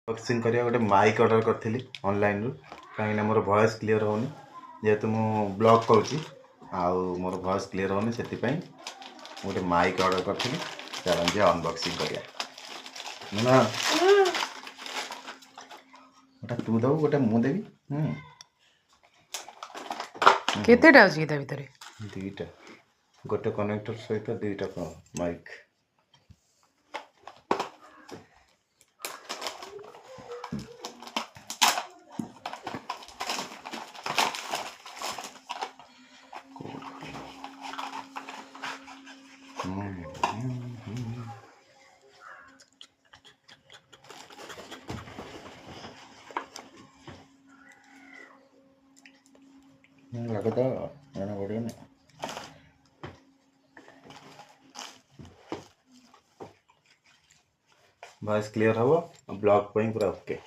Unboxing करिया गोटे mic order करथिली online रु कहीं मोर वॉइस क्लियर होनी जेहेतु मु ब्लॉग करूची आउ मोर वॉइस क्लियर होनी से गोटे माइक ऑर्डर करथिली चलन अनबॉक्सिंग करिया ना गोटे तू दबु गोटे मु देवी केतेटा अछि ता भितरे दुईटा गोटे कनेक्टर सहित दुईटा माइक लगता है बढ़िया ना वॉइस क्लियर हम ब्लॉग पूरा ओके।